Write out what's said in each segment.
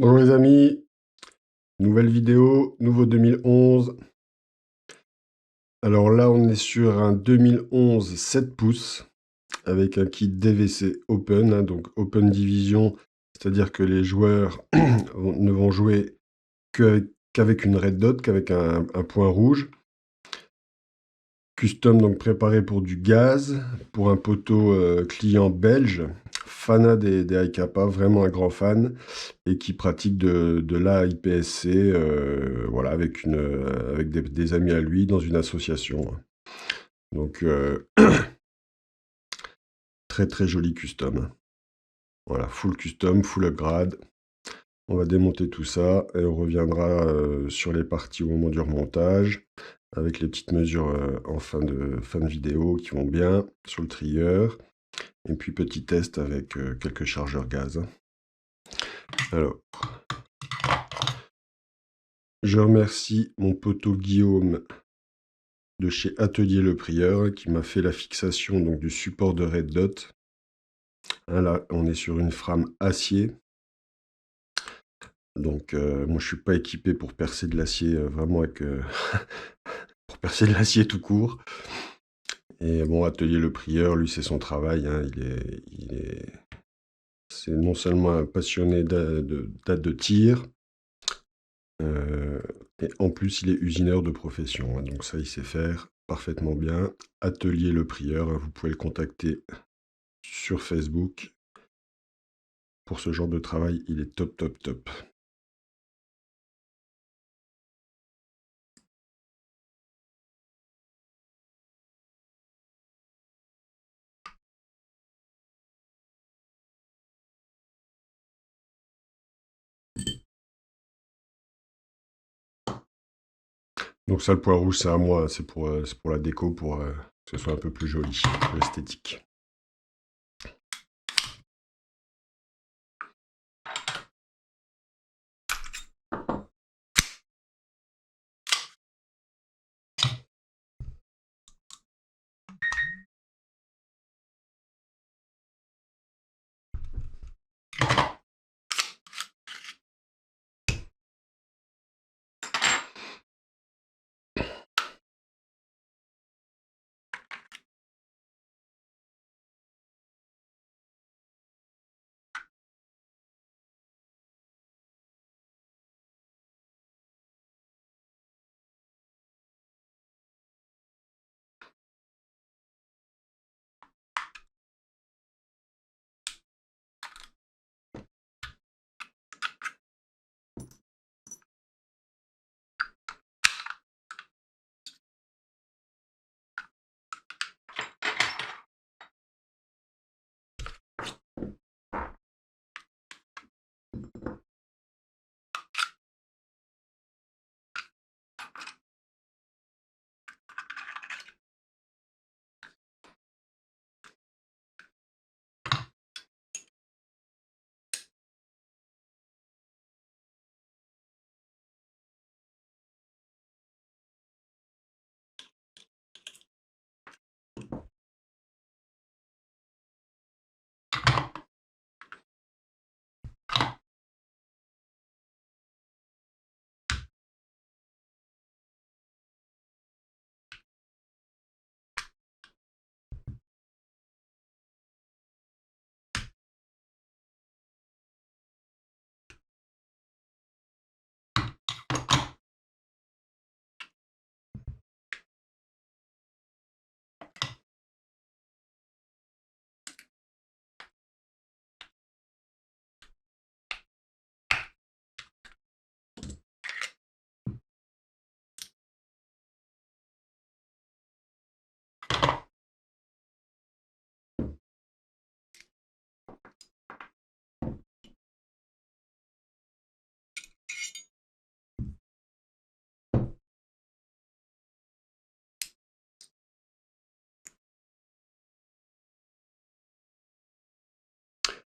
Bonjour les amis, nouvelle vidéo, nouveau 2011. Alors là, on est sur un 2011 7 pouces avec un kit DVC Open, hein, donc Open Division, c'est-à-dire que les joueurs ne vont jouer qu'avec une red dot, qu'avec un point rouge. Custom, donc préparé pour du gaz, pour un poteau client belge, fanat des iCapa, vraiment un grand fan, et qui pratique de l'AIPSC, voilà, avec des amis à lui dans une association. Donc très très joli custom. Voilà, full custom, full upgrade. On va démonter tout ça et on reviendra sur les parties au moment du remontage, avec les petites mesures en fin de vidéo qui vont bien sur le trieur. Et puis petit test avec quelques chargeurs gaz. Alors, je remercie mon poteau Guillaume de chez Atelier Le Prieur qui m'a fait la fixation donc, du support de Red Dot. Hein, là, on est sur une frame acier. Donc, moi, je suis pas équipé pour percer de l'acier vraiment avec... pour percer de l'acier tout court. Et bon, Atelier Le Prieur, lui, c'est son travail. Hein, c'est non seulement un passionné de tir, et en plus, il est usineur de profession. Hein, donc ça, il sait faire parfaitement bien. Atelier Le Prieur, hein, vous pouvez le contacter sur Facebook. Pour ce genre de travail, il est top, top, top. Donc ça, le point rouge, c'est à moi. C'est pour la déco, pour que ce soit un peu plus joli, l'esthétique.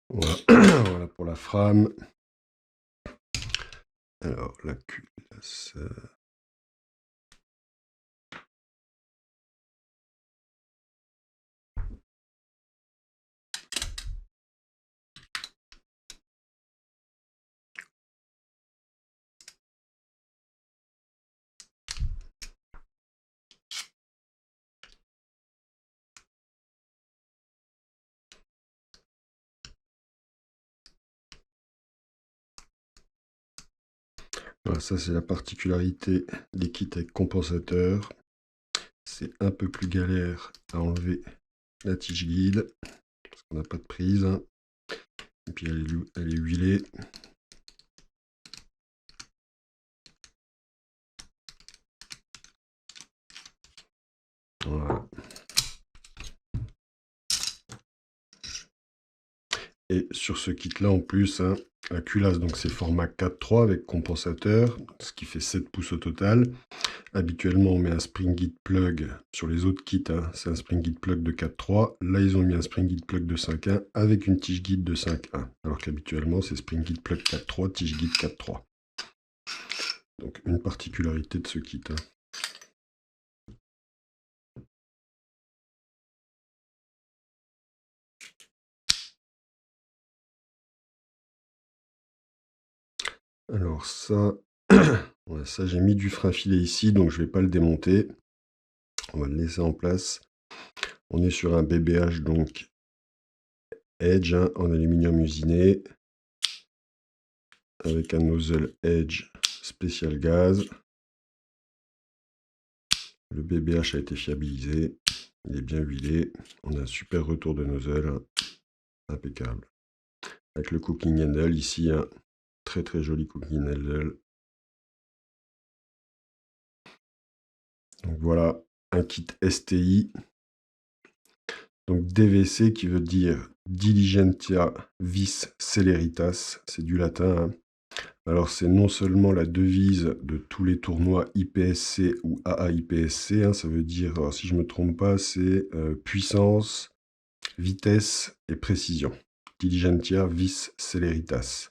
Voilà, voilà pour la frame. Alors, la culasse. Voilà, ça c'est la particularité des kits avec compensateur. C'est un peu plus galère à enlever la tige guide, parce qu'on n'a pas de prise, hein. Et puis elle est huilée. Voilà. Et sur ce kit-là, en plus, hein, la culasse, donc c'est format 4.3 avec compensateur, ce qui fait 7 pouces au total. Habituellement, on met un spring guide plug sur les autres kits, hein, c'est un spring guide plug de 4.3. Là, ils ont mis un spring guide plug de 5.1 avec une tige guide de 5.1. Alors qu'habituellement, c'est spring guide plug 4.3, tige guide 4.3. Donc, une particularité de ce kit, hein. Alors ça, ouais, ça j'ai mis du frein filé ici, donc je vais pas le démonter. On va le laisser en place. On est sur un BBH donc Edge, hein, en aluminium usiné, avec un nozzle Edge spécial gaz. Le BBH a été fiabilisé, il est bien huilé. On a un super retour de nozzle, hein, impeccable. Avec le cooking handle ici, un très très joli cooking handle. Donc voilà, un kit STI. Donc DVC qui veut dire Diligentia Vis Celeritas, c'est du latin, hein. Alors c'est non seulement la devise de tous les tournois IPSC ou AAIPSC, hein, ça veut dire, alors, si je ne me trompe pas, c'est puissance, vitesse et précision. Diligentia Vis Celeritas.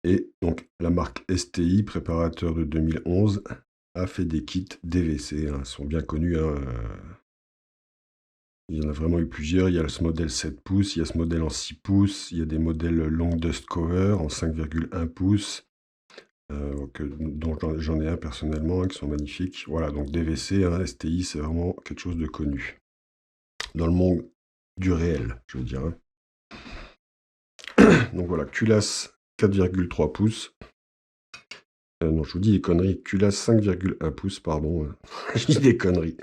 Et donc la marque STI, préparateur de 2011, a fait des kits DVC, hein, sont bien connus, hein. Il y en a vraiment eu plusieurs. Il y a ce modèle 7 pouces, il y a ce modèle en 6 pouces, il y a des modèles long dust cover en 5,1 pouces, dont j'en ai un personnellement, hein, qui sont magnifiques. Voilà, donc DVC, hein, STI, c'est vraiment quelque chose de connu. Dans le monde du réel, je veux dire, hein. Donc voilà, culasse 4,3 pouces. Non, je vous dis des conneries. Culasse 5,1 pouces, pardon. Je dis des conneries.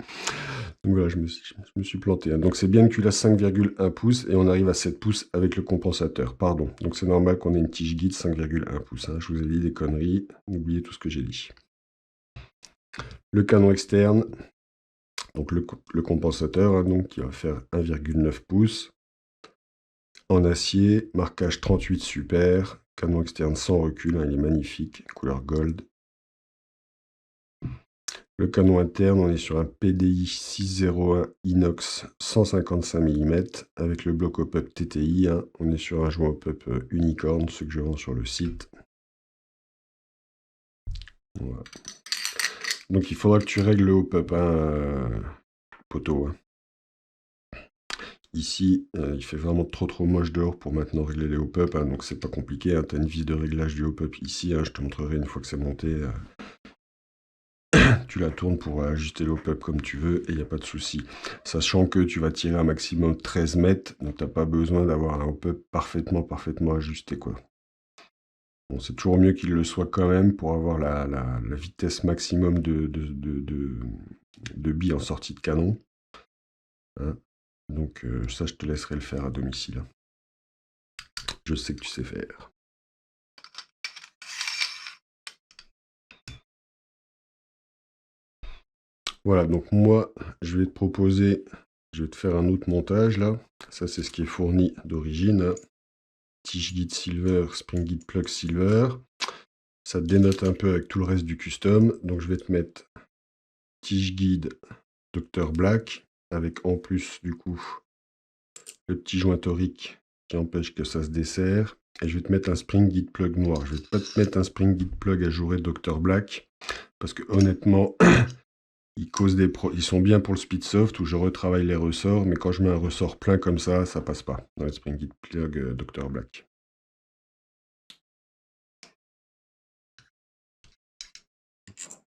Donc voilà, je me suis planté, hein. Donc c'est bien une culasse 5,1 pouces et on arrive à 7 pouces avec le compensateur. Pardon. Donc c'est normal qu'on ait une tige guide 5,1 pouces, hein. Je vous ai dit des conneries. N'oubliez tout ce que j'ai dit. Le canon externe. Donc le compensateur, hein, donc, qui va faire 1,9 pouces. En acier, marquage 38 super. Canon externe sans recul, hein, il est magnifique. Couleur gold. Le canon interne, on est sur un PDI 601 inox 155 mm avec le bloc hop-up TTI, hein. On est sur un joint hop-up unicorn, ce que je vends sur le site. Voilà. Donc il faudra que tu règles le hop-up, hein, poteau, hein. Ici, il fait vraiment trop moche dehors pour maintenant régler les hop-up, hein, donc c'est pas compliqué, hein. Tu as une vis de réglage du hop-up ici, hein, je te montrerai une fois que c'est monté. Tu la tournes pour ajuster le hop-up comme tu veux et il n'y a pas de souci. Sachant que tu vas tirer un maximum 13 mètres, donc tu n'as pas besoin d'avoir un hop-up parfaitement ajusté, quoi. Bon, c'est toujours mieux qu'il le soit quand même pour avoir la vitesse maximum de billes en sortie de canon, hein. Donc ça, je te laisserai le faire à domicile. Je sais que tu sais faire. Voilà, donc moi, je vais te faire un autre montage là. Ça, c'est ce qui est fourni d'origine, hein. Tige guide silver, spring guide plug silver. Ça dénote un peu avec tout le reste du custom. Donc je vais te mettre tige guide Dr Black avec en plus du coup le petit joint torique qui empêche que ça se desserre. Et je vais te mettre un spring guide plug noir. Je vais pas te mettre un spring guide plug à jouer Dr Black parce que honnêtement ils sont bien pour le speedsoft où je retravaille les ressorts, mais quand je mets un ressort plein comme ça passe pas dans le spring guide plug Dr Black.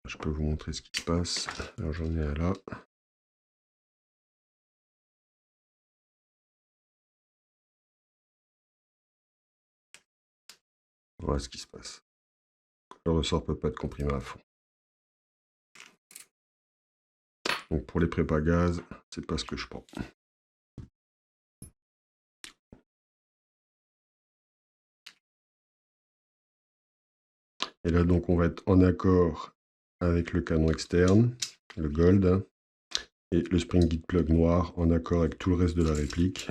Je peux vous montrer ce qui se passe. Alors j'en ai un là. Voilà ce qui se passe. le ressort peut pas être comprimé à fond. Donc pour les prépas gaz, c'est pas ce que je prends. Et là donc on va être en accord avec le canon externe, le gold, hein, et le spring git plug noir en accord avec tout le reste de la réplique.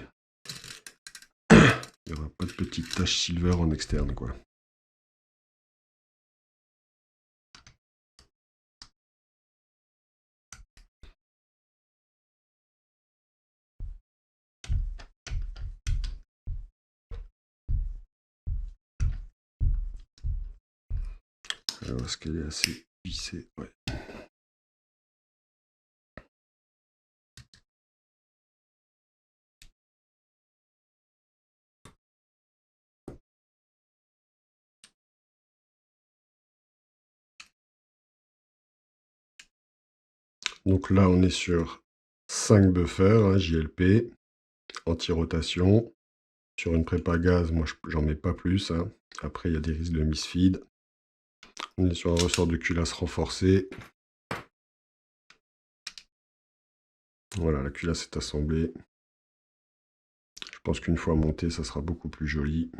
Il n'y aura pas de petite tache silver en externe, quoi. Alors, est-ce qu'elle est assez vissée? Ouais. Donc là, on est sur 5 buffers, hein, JLP, anti-rotation. Sur une prépa gaz, moi, j'en mets pas plus. Hein. Après, il y a des risques de misfeed. On est sur un ressort de culasse renforcé. Voilà, la culasse est assemblée. Je pense qu'une fois montée, ça sera beaucoup plus joli.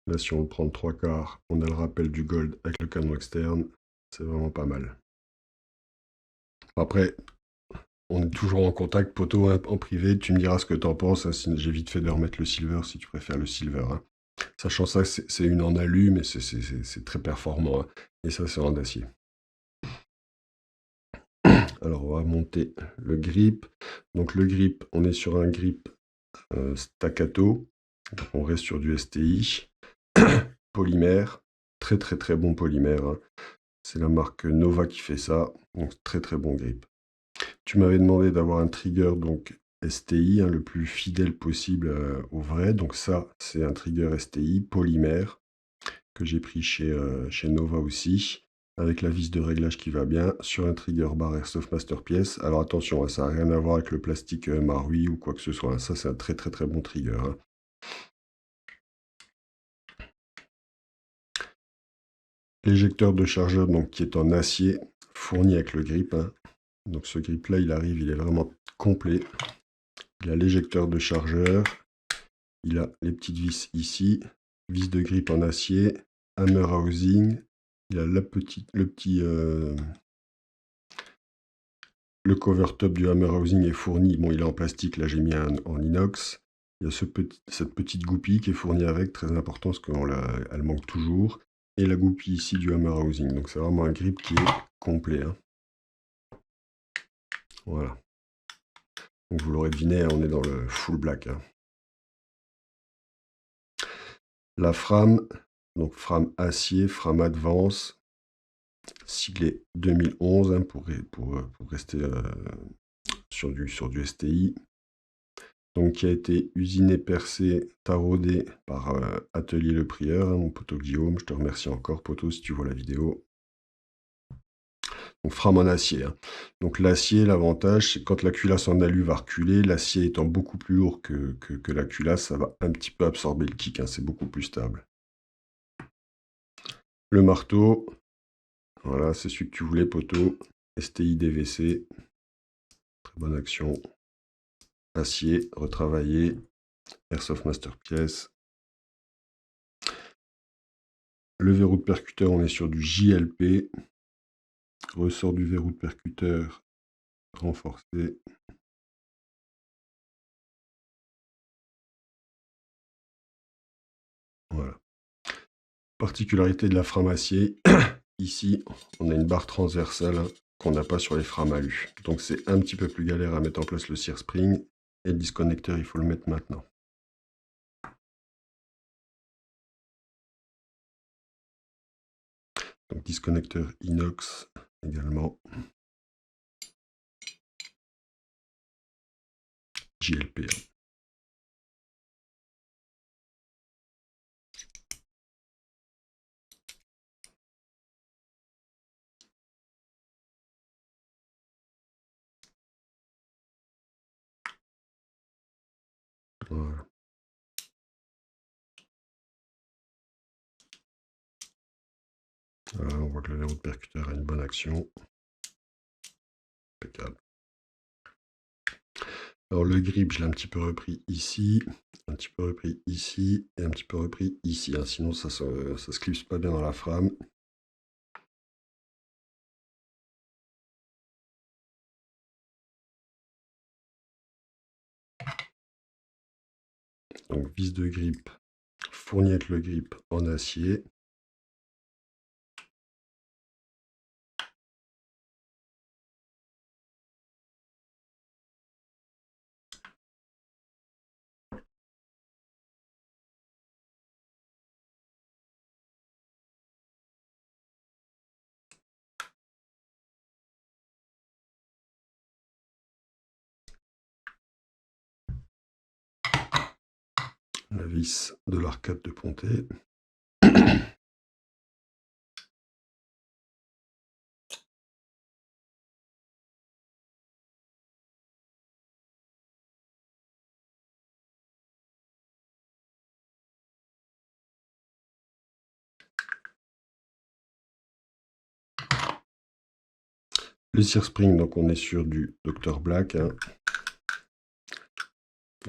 Là, si on le prend de 3/4, on a le rappel du gold avec le canon externe. C'est vraiment pas mal. Après, on est toujours en contact, poteau, hein, en privé. Tu me diras ce que t'en penses. Hein, j'ai vite fait de remettre le silver si tu préfères le silver. Hein. Sachant ça, c'est une en alu, mais c'est très performant. Hein. Et ça, c'est en acier. Alors, on va monter le grip. Donc, le grip, on est sur un grip staccato. Donc, on reste sur du STI. Polymère. Très, très, très bon polymère. Hein. C'est la marque Nova qui fait ça. Donc, très, très bon grip. Tu m'avais demandé d'avoir un trigger donc STI, hein, le plus fidèle possible au vrai. Donc ça, c'est un trigger STI polymère que j'ai pris chez Nova aussi, avec la vis de réglage qui va bien, sur un trigger bar Airsoft Masterpiece. Alors attention, hein, ça n'a rien à voir avec le plastique Marui ou quoi que ce soit. Hein. Ça, c'est un très très très bon trigger. Hein. L'éjecteur de chargeur donc, qui est en acier, fourni avec le grip. Hein. Donc ce grip là, il arrive, il est vraiment complet. Il a l'éjecteur de chargeur, il a les petites vis ici, vis de grip en acier, hammer housing, il a le cover top du hammer housing est fourni, bon il est en plastique, là j'ai mis un en inox. Il y a cette petite goupille qui est fournie avec, très important parce qu'elle manque toujours. Et la goupille ici du hammer housing, donc c'est vraiment un grip qui est complet. Hein. Voilà. Donc vous l'aurez deviné, on est dans le full black. Hein. La frame, donc frame acier, frame advance, siglé 2011 hein, pour rester sur du STI. Donc qui a été usiné, percé, taraudé par Atelier Le Prieur, hein, mon poteau Guillaume. Je te remercie encore, poteau, si tu vois la vidéo. Donc frame en acier. Hein. Donc l'acier, l'avantage, c'est quand la culasse en alu va reculer, l'acier étant beaucoup plus lourd que la culasse, ça va un petit peu absorber le kick, hein, c'est beaucoup plus stable. Le marteau, voilà, c'est celui que tu voulais, poteau. STI DVC, très bonne action. Acier, retravaillé, Airsoft Masterpiece. Le verrou de percuteur, on est sur du JLP. Ressort du verrou de percuteur renforcé. Voilà. Particularité de la frame acier, ici, on a une barre transversale hein, qu'on n'a pas sur les frames alu. Donc c'est un petit peu plus galère à mettre en place le sear spring. Et le disconnecteur, il faut le mettre maintenant. Donc disconnecteur inox également. JLP. Hein. Voilà. Voilà, on voit que le verrou de percuteur a une bonne action. Impeccable. Alors le grip, je l'ai un petit peu repris ici, un petit peu repris ici, et un petit peu repris ici. Hein. Sinon, ça se clipse pas bien dans la frame. Donc vis de grip fournie avec le grip en acier. La vis de l'arcade de Pontet. Le Sear Spring, donc on est sur du Dr Black. Hein.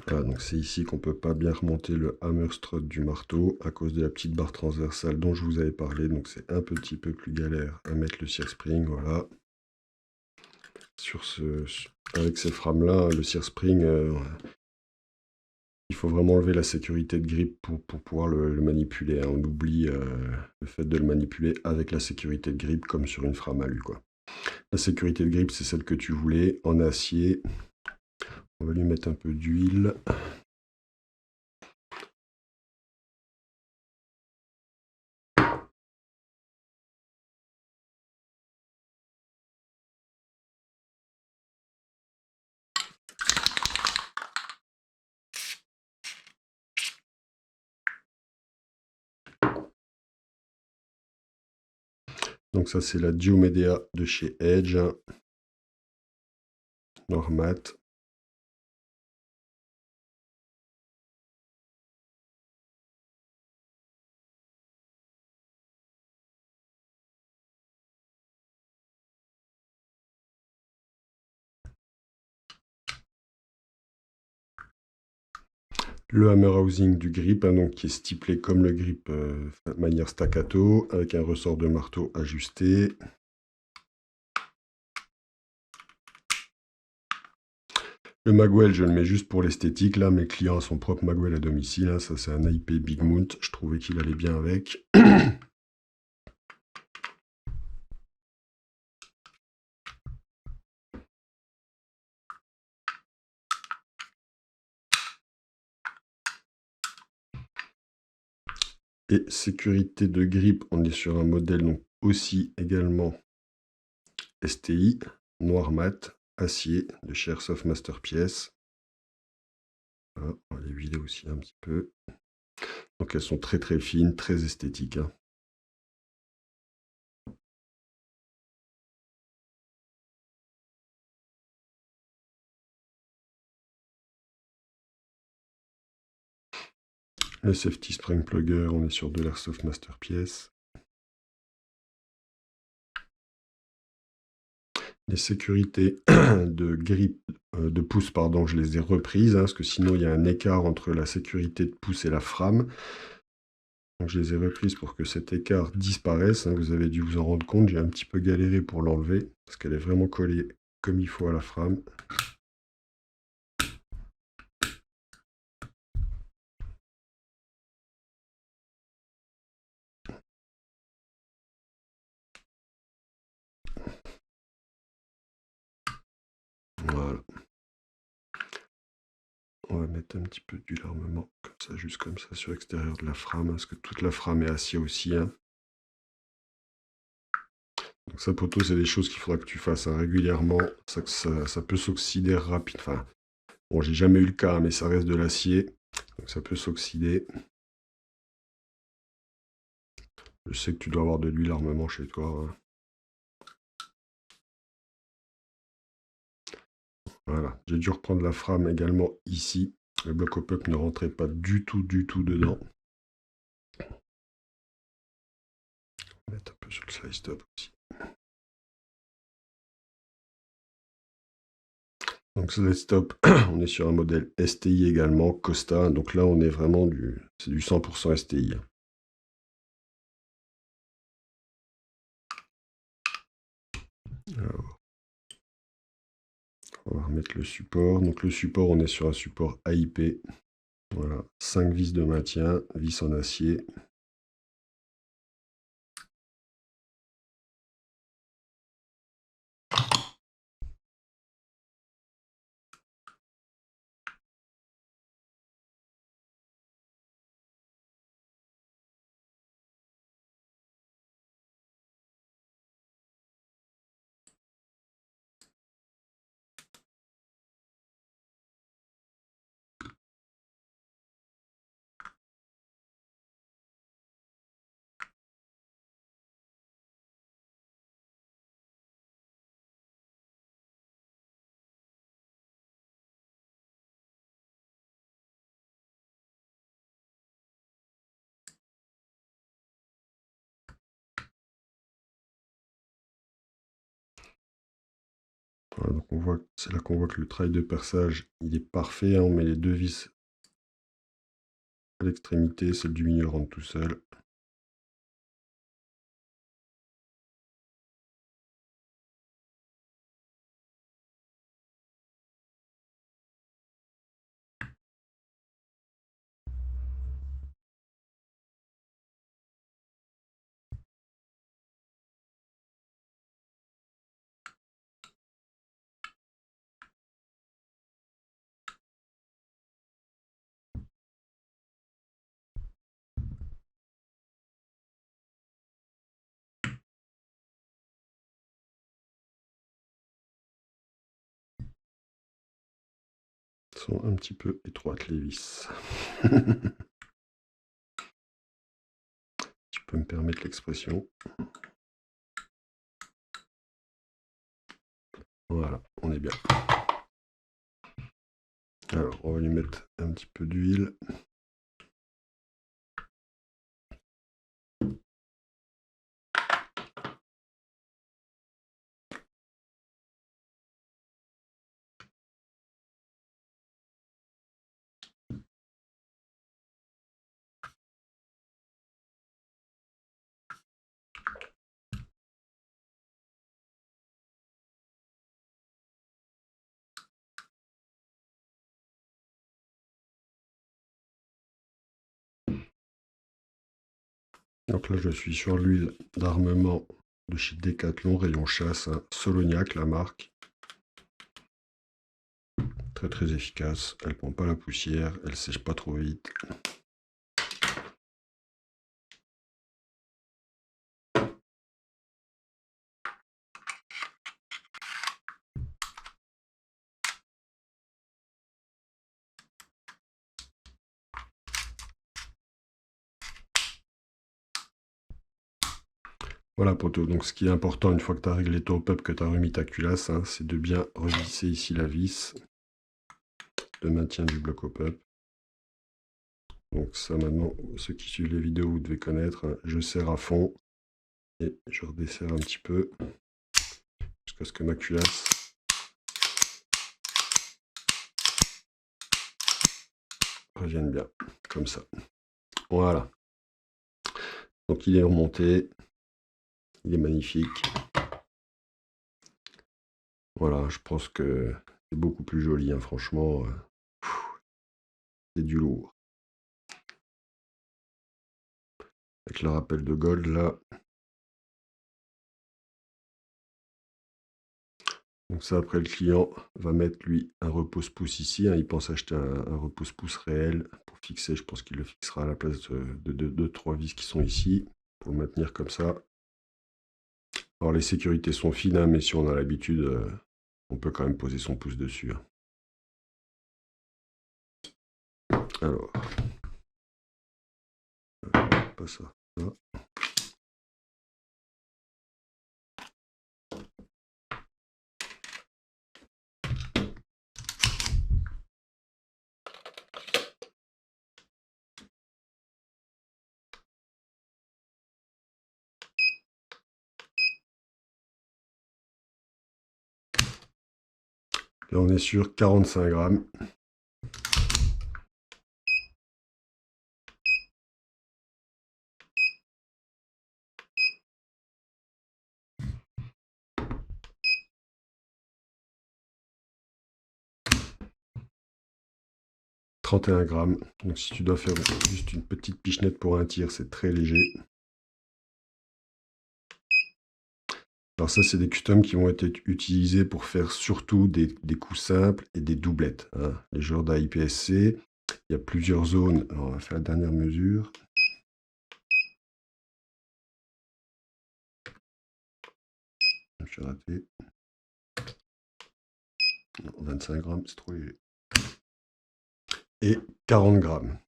Voilà, donc c'est ici qu'on peut pas bien remonter le hammer strut du marteau à cause de la petite barre transversale dont je vous avais parlé. Donc c'est un petit peu plus galère à mettre le Sear Spring. Voilà. Avec ces frames-là, le Sear Spring, il faut vraiment enlever la sécurité de grip pour pouvoir le manipuler. Hein. On oublie le fait de le manipuler avec la sécurité de grip comme sur une frame alu, quoi. La sécurité de grip, c'est celle que tu voulais en acier. On va lui mettre un peu d'huile. Donc ça, c'est la Diomedea de chez Edge. Noir mat. Le hammer housing du grip, hein, donc qui est stipulé comme le grip de manière staccato, avec un ressort de marteau ajusté. Le magwell, je le mets juste pour l'esthétique. Là, mes clients ont son propre magwell à domicile. Hein. Ça, c'est un AIP Big Mount. Je trouvais qu'il allait bien avec. Et sécurité de grip, on est sur un modèle donc aussi également STI, noir mat, acier de chez Airsoft Masterpiece. Voilà, on va les vider aussi un petit peu. Donc elles sont très très fines, très esthétiques. Hein. Le safety spring plugger, on est sur de l'Airsoft Masterpiece. Les sécurités de grip, de pouce, pardon, je les ai reprises, hein, parce que sinon il y a un écart entre la sécurité de pouce et la frame. Donc je les ai reprises pour que cet écart disparaisse. Hein, vous avez dû vous en rendre compte, j'ai un petit peu galéré pour l'enlever, parce qu'elle est vraiment collée comme il faut à la frame. Voilà. On va mettre un petit peu d'huile armement, comme ça, juste comme ça, sur l'extérieur de la frame, parce que toute la frame est acier aussi. Hein. Donc ça, poteau, c'est des choses qu'il faudra que tu fasses régulièrement. Ça peut s'oxyder rapide. Enfin, bon, j'ai jamais eu le cas, mais ça reste de l'acier. Donc ça peut s'oxyder. Je sais que tu dois avoir de l'huile armement chez toi. Hein. Voilà. J'ai dû reprendre la frame également ici. Le bloc au pop ne rentrait pas du tout dedans. On va mettre un peu peu sur le slide stop aussi. Donc slide stop, on est sur un modèle STI également, Costa. Donc là, on est vraiment c'est du 100% STI. Alors, on va remettre le support. Donc le support, on est sur un support AIP. Voilà, 5 vis de maintien, vis en acier. Voilà, donc c'est là qu'on voit que le travail de perçage, il est parfait, hein. On met les 2 vis à l'extrémité, celle du milieu rentre tout seul. Elles sont un petit peu étroites les vis. Tu peux me permettre l'expression. Voilà, on est bien. Alors, on va lui mettre un petit peu d'huile. Donc là, je suis sur l'huile d'armement de chez Decathlon, rayon chasse, hein, Solognac, la marque. Très très efficace, elle prend pas la poussière, elle sèche pas trop vite. Voilà poteau, donc ce qui est important une fois que tu as réglé ton pop, que tu as remis ta culasse, hein, c'est de bien revisser ici la vis de maintien du bloc au pop. Donc ça maintenant, ceux qui suivent les vidéos, vous devez connaître, hein. Je serre à fond et je redesserre un petit peu jusqu'à ce que ma culasse revienne bien, comme ça. Voilà. Donc il est remonté, il est magnifique. Voilà, je pense que c'est beaucoup plus joli, hein, franchement. C'est du lourd. Avec le rappel de gold là. Donc ça, après, le client va mettre, lui, un repose-pouce ici, hein. Il pense acheter un repose-pouce réel pour fixer. Je pense qu'il le fixera à la place de 2-3 vis qui sont ici, pour le maintenir comme ça. Alors, les sécurités sont fines, hein, mais si on a l'habitude, on peut quand même poser son pouce dessus, hein. Alors, pas ça. Là, on est sur 45 grammes. « 31 grammes. Donc si tu dois faire juste une petite pichenette pour un tir, c'est très léger. Alors ça, c'est des customs qui vont être utilisés pour faire surtout des coups simples et des doublettes, hein. Les joueurs d'AIPSC, il y a plusieurs zones. Alors, on va faire la dernière mesure. J'ai raté. Non, 25 grammes, c'est trop léger. Et 40 grammes.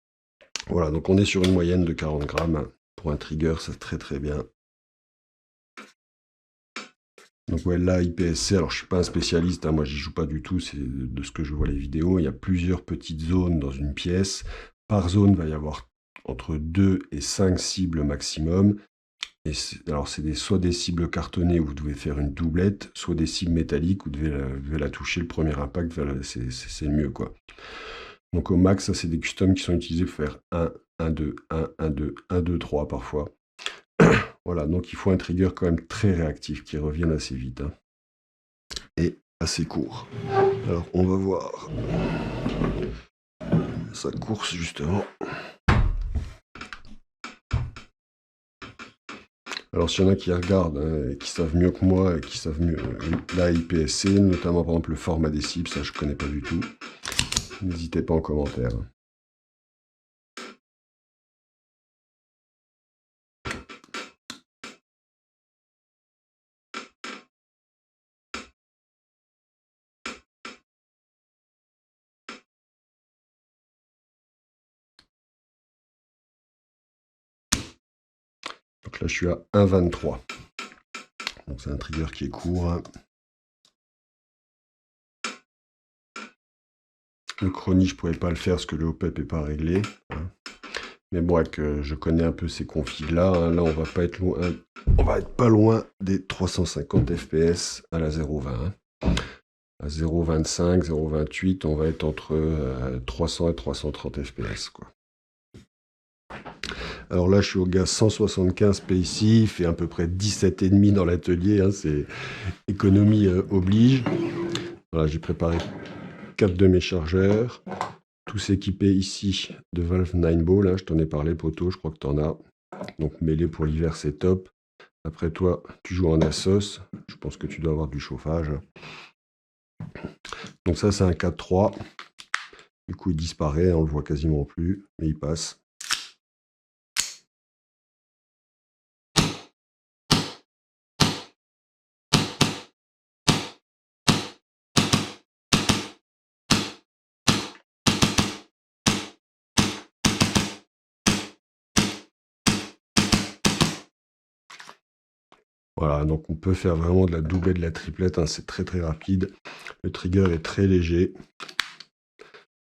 Voilà, donc on est sur une moyenne de 40 grammes. Pour un trigger, c'est très très bien. Donc ouais, là, IPSC, alors je suis pas un spécialiste, hein, moi j'y joue pas du tout, c'est de ce que je vois les vidéos. Il y a plusieurs petites zones dans une pièce. Par zone, il va y avoir entre 2 et 5 cibles maximum. Et alors c'est soit des cibles cartonnées où vous devez faire une doublette, soit des cibles métalliques où vous devez la toucher, le premier impact, c'est le mieux, quoi. Donc au max, ça c'est des customs qui sont utilisés pour faire 1, 1, 2, 1, 1, 2, 1, 2, 3 parfois. Voilà, donc il faut un trigger quand même très réactif, qui revienne assez vite, hein, et assez court. Alors on va voir sa course justement. Alors s'il y en a qui regardent, hein, et qui savent mieux que moi, et qui savent mieux la IPSC, notamment par exemple le format des cibles, ça je connais pas du tout, n'hésitez pas en commentaire. Donc là je suis à 1,23. Donc c'est un trigger qui est court, hein. Le chronie, je pourrais pas le faire parce que le hop-up n'est pas réglé, hein. Mais bon, avec, je connais un peu ces configs-là, hein. Là, on va pas être loin, on va être pas loin des 350 FPS à la 0,20, hein. À 0,25, 0,28, on va être entre 300 et 330 FPS, quoi. Alors là, je suis au gaz 175 PSI, il fait à peu près 17,5 dans l'atelier, hein, c'est économie oblige. Voilà, j'ai préparé 4 de mes chargeurs, tous équipés ici de Valve 9 Ball, hein, je t'en ai parlé, poto, je crois que tu en as. Donc mêlé pour l'hiver, c'est top. Après toi, tu joues en Asos, je pense que tu dois avoir du chauffage. Donc ça, c'est un 4-3. Du coup, il disparaît, on le voit quasiment plus, mais il passe. Voilà, donc on peut faire vraiment de la doublette, de la triplette, hein, c'est très très rapide. Le trigger est très léger.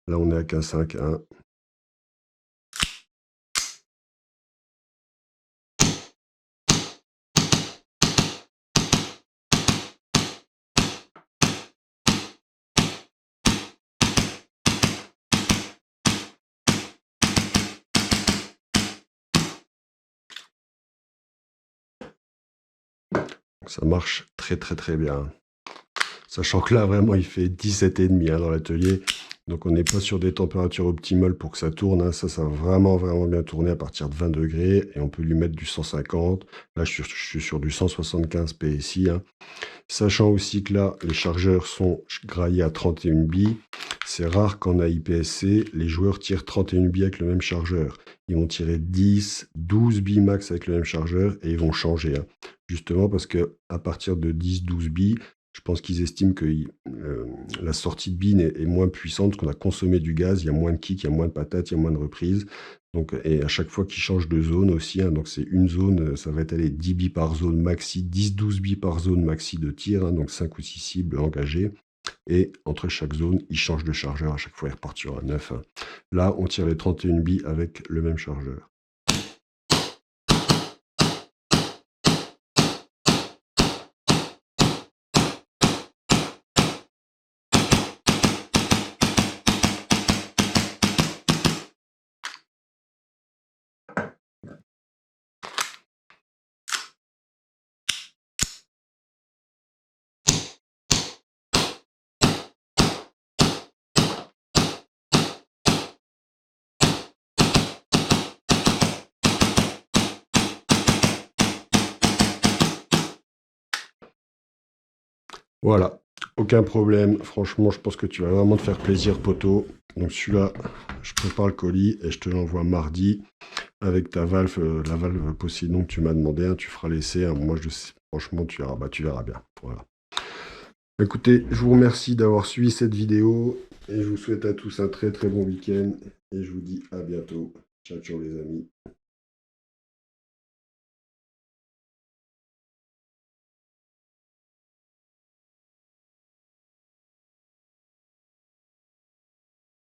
Là, on est à 15-5-1. Donc ça marche très très très bien. Sachant que là, vraiment, il fait 17,5 dans l'atelier. Donc on n'est pas sur des températures optimales pour que ça tourne, hein. Ça va vraiment, vraiment bien tourner à partir de 20 degrés. Et on peut lui mettre du 150. Là, je suis sur du 175 PSI, hein. Sachant aussi que là, les chargeurs sont graillés à 31 billes. C'est rare qu'en AIPSC, les joueurs tirent 31 billes avec le même chargeur. Ils vont tirer 10, 12 billes max avec le même chargeur et ils vont changer, hein. Justement parce que à partir de 10, 12 billes, je pense qu'ils estiment que la sortie de billes est moins puissante, qu'on a consommé du gaz, il y a moins de kick, il y a moins de patates, il y a moins de reprises. Donc, et à chaque fois qu'ils changent de zone aussi, hein, donc c'est une zone, ça va être aller 10 billes par zone maxi, 10-12 billes par zone maxi de tir, hein, donc 5 ou 6 cibles engagées. Et entre chaque zone, ils changent de chargeur, à chaque fois ils repartent sur un 9, hein. Là, on tire les 31 billes avec le même chargeur. Voilà, aucun problème. Franchement, je pense que tu vas vraiment te faire plaisir, poteau. Donc celui-là, je prépare le colis et je te l'envoie mardi avec ta valve, la valve Poséidon que tu m'as demandé. Hein, tu feras l'essai. Hein, moi, je sais, franchement, tu verras bien. Voilà. Écoutez, je vous remercie d'avoir suivi cette vidéo et je vous souhaite à tous un très très bon week-end et je vous dis à bientôt. Ciao ciao les amis.